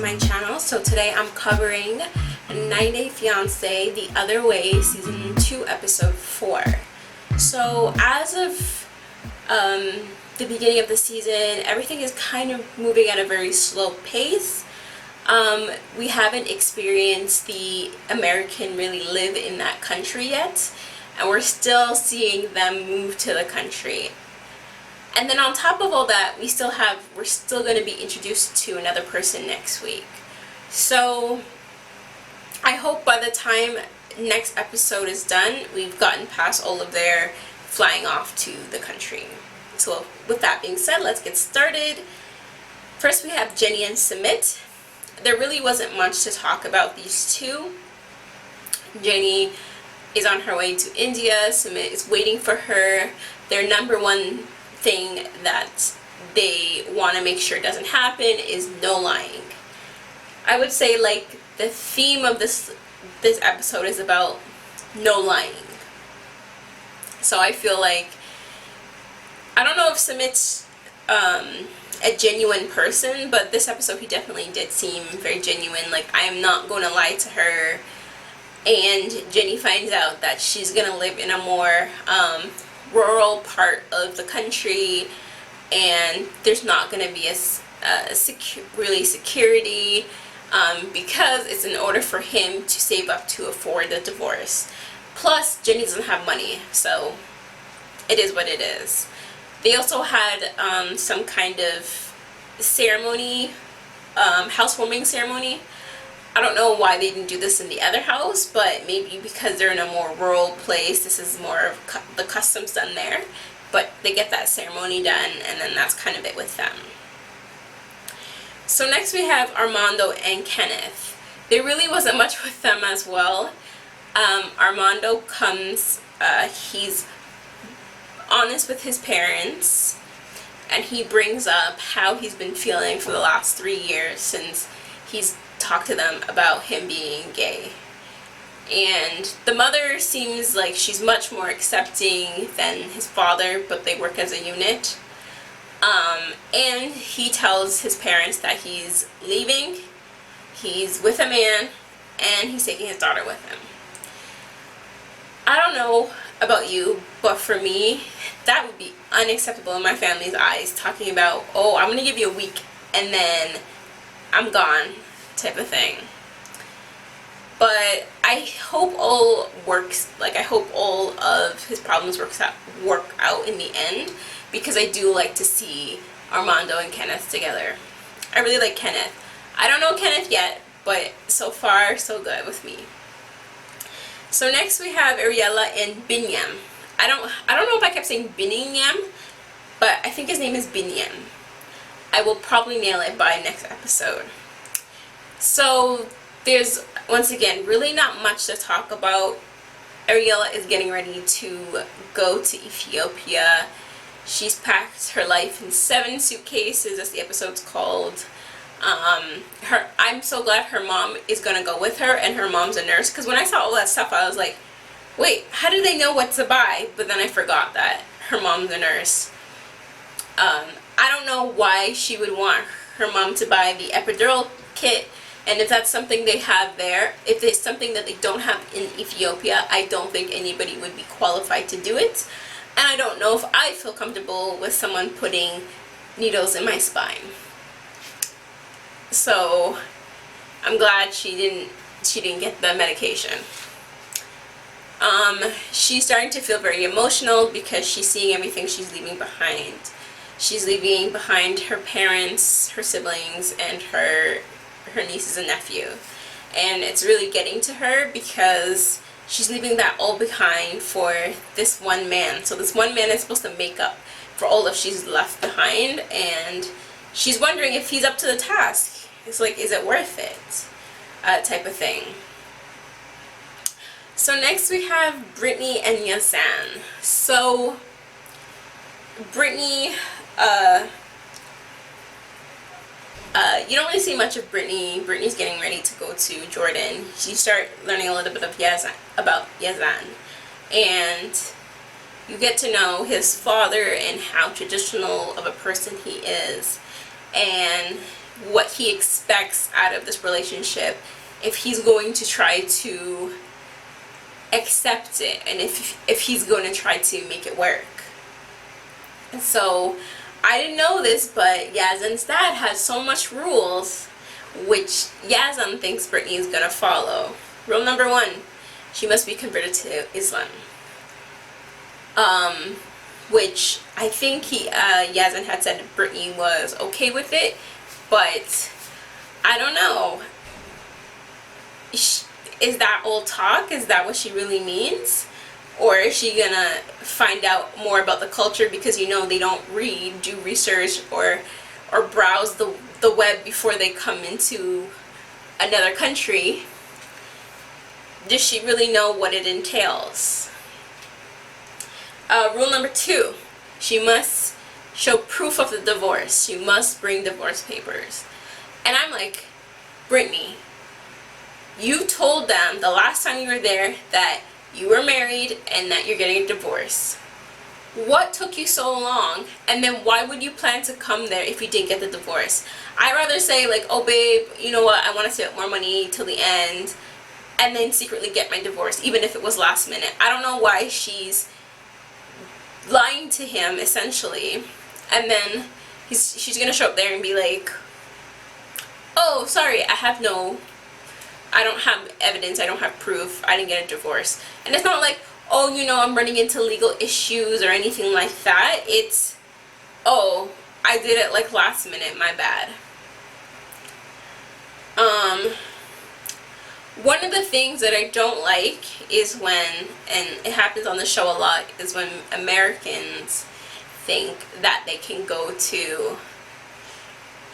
to my channel. So today I'm covering 90 Fiance The Other Way Season 2 Episode 4. So as of the beginning of the season, everything is kind of moving at a very slow pace. We haven't experienced the American really live in that country yet, and we're still seeing them move to the country. And then on top of all that, we're still going to be introduced to another person next week. So I hope by the time next episode is done, we've gotten past all of their flying off to the country. So with that being said, let's get started. First we have Jenny and Sumit. There really wasn't much to talk about these two. Jenny is on her way to India. Sumit is waiting for her. Their number one thing that they want to make sure doesn't happen is no lying. I would say like the theme of this episode is about no lying. So I feel like, I don't know if Sumit's a genuine person, but this episode he definitely did seem very genuine. Like, I am not going to lie to her. And Jenny finds out that she's going to live in a more rural part of the country, and there's not going to be really security, because it's in order for him to save up to afford the divorce. Plus, Jenny doesn't have money, so it is what it is. They also had some kind of ceremony, housewarming ceremony. I don't know why they didn't do this in the other house, but maybe because they're in a more rural place, this is more of the customs done there. But they get that ceremony done, and then that's kind of it with them. So next we have Armando and Kenneth. There really wasn't much with them as well. Armando comes, he's honest with his parents, and he brings up how he's been feeling for the last 3 years since he's talked to them about him being gay. And the mother seems like she's much more accepting than his father, but they work as a unit. And he tells his parents that he's leaving, he's with a man, and he's taking his daughter with him. I don't know about you, but for me, that would be unacceptable in my family's eyes, talking about, oh, I'm going to give you a week and then I'm gone, type of thing. But I hope I hope all of his problems work out in the end, because I do like to see Armando and Kenneth together. I really like Kenneth. I don't know Kenneth yet, but so far so good with me. So next we have Ariela and Bingham. I don't know if I kept saying Bingham, but I think his name is Bingham. I will probably nail it by next episode. So there's, once again, really not much to talk about. Ariela is getting ready to go to Ethiopia. She's packed her life in 7 suitcases, as the episode's called. I'm so glad her mom is gonna go with her, and her mom's a nurse, because when I saw all that stuff I was like, wait, how do they know what to buy? But then I forgot that her mom's a nurse. I don't know why she would want her mom to buy the epidural kit, and if that's something they have there, if it's something that they don't have in Ethiopia, I don't think anybody would be qualified to do it. And I don't know if I feel comfortable with someone putting needles in my spine. So I'm glad she didn't get the medication. She's starting to feel very emotional because she's seeing everything she's leaving behind. She's leaving behind her parents, her siblings, and her nieces and nephew. And it's really getting to her because she's leaving that all behind for this one man. So this one man is supposed to make up for all that she's left behind, and she's wondering if he's up to the task. It's like, is it worth it? Type of thing. So next we have Brittany and Yazan. So Brittany, you don't really see much of Brittany. Brittany's getting ready to go to Jordan. You start learning a little bit of about Yazan, and you get to know his father and how traditional of a person he is. And what he expects out of this relationship, if he's going to try to accept it, and if he's going to try to make it work. And so I didn't know this, but Yazan's dad has so much rules which Yazan thinks Brittany is going to follow. Rule number 1, she must be converted to Islam. Which I think Yazan had said Brittany was okay with it, but I don't know. Is that old talk? Is that what she really means? Or is she gonna find out more about the culture because, you know, they don't read, do research, or browse the web before they come into another country? Does she really know what it entails? Rule number 2, she must show proof of the divorce. She must bring divorce papers. And I'm like, Brittany, you told them the last time you were there that you were married and that you're getting a divorce. What took you so long? And then why would you plan to come there if you didn't get the divorce? I'd rather say like, oh babe, you know what, I want to save up more money till the end and then secretly get my divorce, even if it was last minute. I don't know why she's lying to him, essentially. And then she's gonna show up there and be like, oh, sorry, I don't have evidence, I don't have proof, I didn't get a divorce. And it's not like, oh, you know, I'm running into legal issues or anything like that. It's, oh, I did it like last minute, my bad. One of the things that I don't like is when, and it happens on the show a lot, is when Americans think that they can go to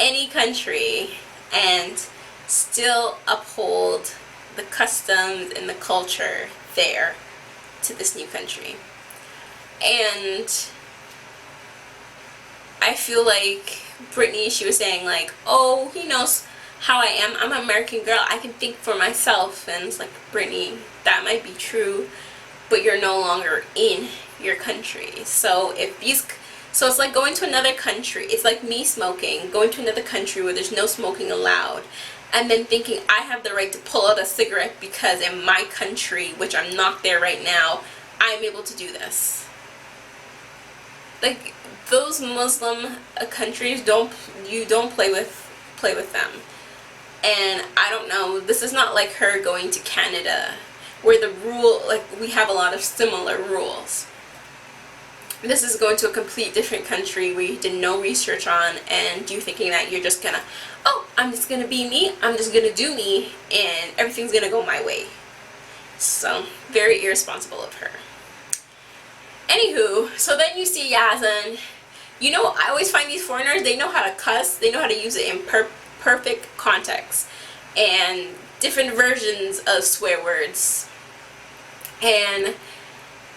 any country and still uphold the customs and the culture there to this new country. And I feel like Brittany, she was saying like, oh, he knows how I am, I'm an American girl, I can think for myself. And it's like, Brittany, that might be true, but you're no longer in your country. So so it's like going to another country. It's like me smoking, going to another country where there's no smoking allowed, and then thinking I have the right to pull out a cigarette because in my country, which I'm not there right now, I'm able to do this. Like, those Muslim countries, don't play with them. And I don't know, this is not like her going to Canada where the rule, like, we have a lot of similar rules. This is going to a complete different country where you did no research on, and you thinking that you're just gonna, oh, I'm just gonna be me, I'm just gonna do me, and everything's gonna go my way. So, very irresponsible of her. Anywho, so then you see Yazan. You know, I always find these foreigners, they know how to cuss, they know how to use it in perfect context, and different versions of swear words. And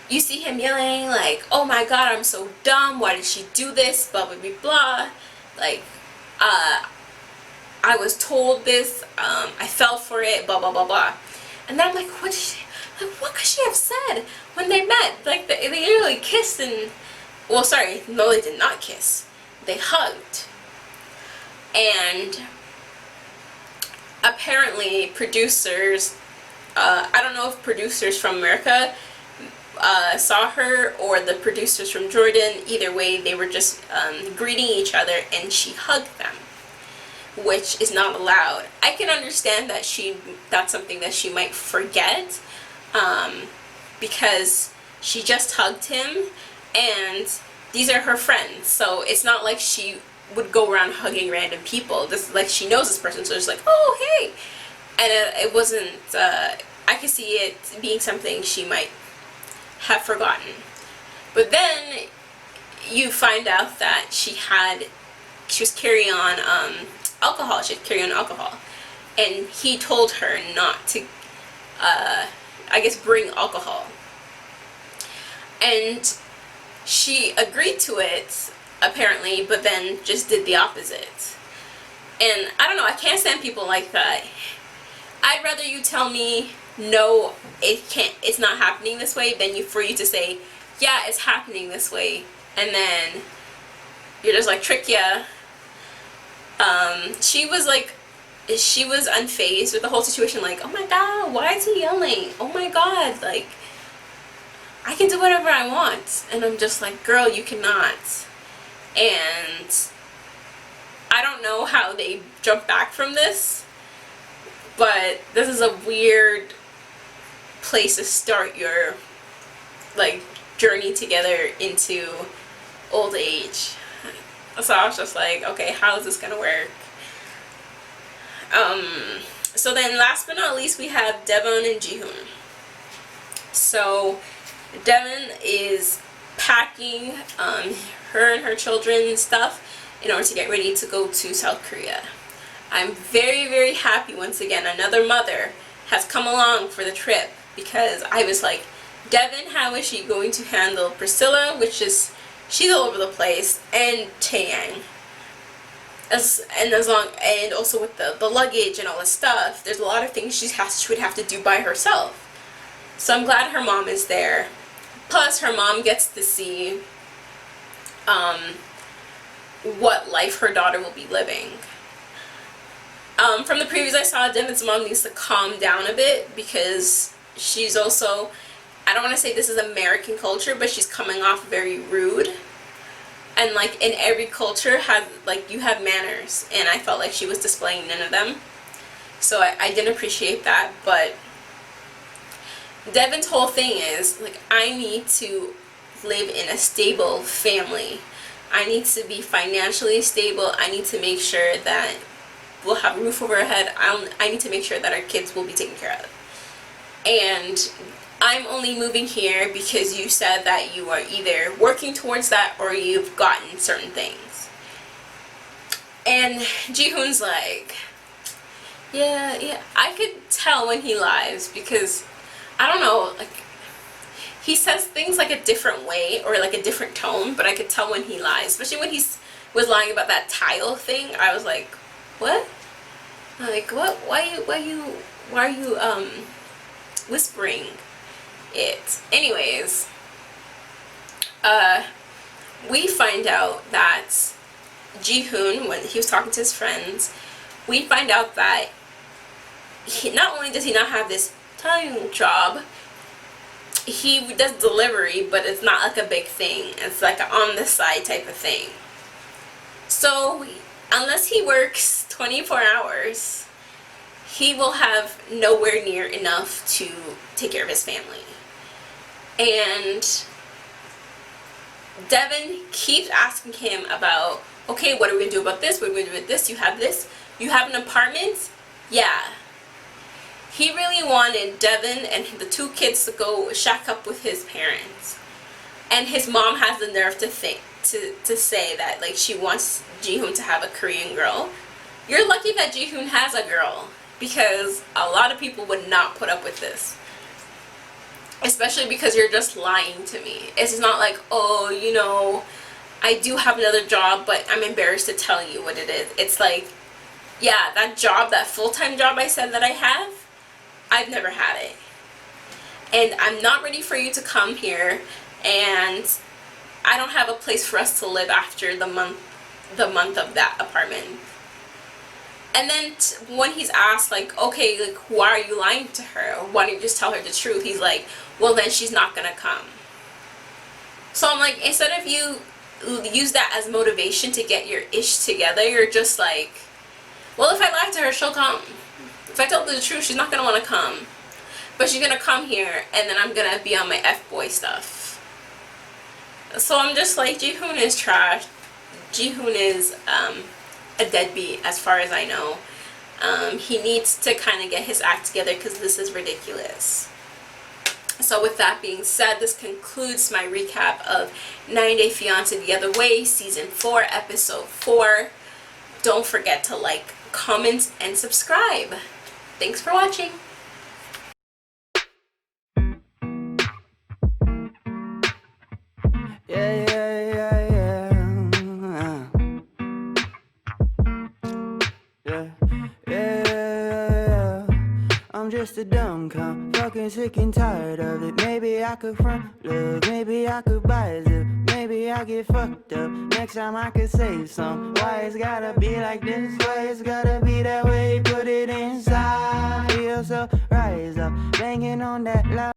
you see him yelling like, oh my god, I'm so dumb, why did she do this, blah blah blah blah, like, I was told this, I fell for it, blah blah blah blah. And then I'm like, what could she have said when they met? Like, they literally kissed and, well, sorry, no, they did not kiss, they hugged. And apparently producers, I don't know if producers from America saw her or the producers from Jordan. Either way, they were just greeting each other and she hugged them, which is not allowed. I can understand that that's something that she might forget, because she just hugged him and these are her friends, so it's not like she would go around hugging random people. This, like, she knows this person, so it's like, oh, hey. And it wasn't, I could see it being something she might have forgotten. But then you find out that she was carrying on alcohol. She had carried on alcohol. And he told her not to, I guess, bring alcohol. And she agreed to it, apparently, but then just did the opposite. And I don't know, I can't stand people like that. I'd rather you tell me, no, it's not happening this way, than for you to say, yeah, it's happening this way, and then you're just like, trick ya, She was unfazed with the whole situation, like, oh my god, why is he yelling? Oh my god, like, I can do whatever I want. And I'm just like, girl, you cannot. And I don't know how they jump back from this, but this is a weird place to start your, like, journey together into old age. So I was just like, okay, how is this gonna work? So then last but not least, we have Devon and Jihoon. So Devon is packing her and her children's stuff in order to get ready to go to South Korea. I'm very, very happy once again another mother has come along for the trip, because I was like, Devon, how is she going to handle Priscilla, which is, she's all over the place, and Taeyang. And also with the luggage and all this stuff, there's a lot of things she would have to do by herself. So I'm glad her mom is there. Plus, her mom gets to see what life her daughter will be living. From the previews I saw, Devon's mom needs to calm down a bit, because she's also, I don't want to say this is American culture, but she's coming off very rude. And like in every culture, you have manners, and I felt like she was displaying none of them. So I didn't appreciate that. But Devon's whole thing is like, I need to live in a stable family. I need to be financially stable. I need to make sure that we'll have a roof over our head. I need to make sure that our kids will be taken care of. And I'm only moving here because you said that you are either working towards that or you've gotten certain things. And Jihoon's like, yeah, I could tell when he lies, because, I don't know, like, he says things like a different way or like a different tone, but I could tell when he lies. Especially when he was lying about that tile thing. I was like, what? I'm like, what? Why are you whispering it? Anyways, we find out that Jihoon, when he was talking to his friends, we find out that not only does he not have this time job, he does delivery, but it's not like a big thing. It's like an on the side type of thing. So unless he works 24 hours, he will have nowhere near enough to take care of his family. And Devon keeps asking him about, okay, what are we going to do about this? What are we going to do with this? You have this? You have an apartment? Yeah. He really wanted Devon and the two kids to go shack up with his parents. And his mom has the nerve to say that, like, she wants Jihoon to have a Korean girl. You're lucky that Jihoon has a girl, because a lot of people would not put up with this. Especially because you're just lying to me. It's not like, oh, you know, I do have another job, but I'm embarrassed to tell you what it is. It's like, yeah, that job, that full-time job I said that I have, I've never had it. And I'm not ready for you to come here, and I don't have a place for us to live after the month of that apartment. And then when he's asked, like, okay, like, why are you lying to her? Or why don't you just tell her the truth? He's like, well, then she's not gonna come. So I'm like, instead of you use that as motivation to get your ish together, you're just like, well, if I lie to her, she'll come. If I tell her the truth, she's not gonna want to come. But she's gonna come here, and then I'm gonna be on my F-boy stuff. So I'm just like, Jihoon is trash. Jihoon is a deadbeat, as far as I know. He needs to kind of get his act together, because this is ridiculous. So with that being said, this concludes my recap of 90 Day Fiancé The Other Way, Season 4, Episode 4. Don't forget to like, comment, and subscribe. Thanks for watching. just a dumb cunt, fucking sick and tired of it. Maybe I could front love, maybe I could buy a zip, maybe I get fucked up. Next time I could save some. Why it's gotta be like this? Why it's gotta be that way? Put it inside. Feel so rise up, banging on that loud.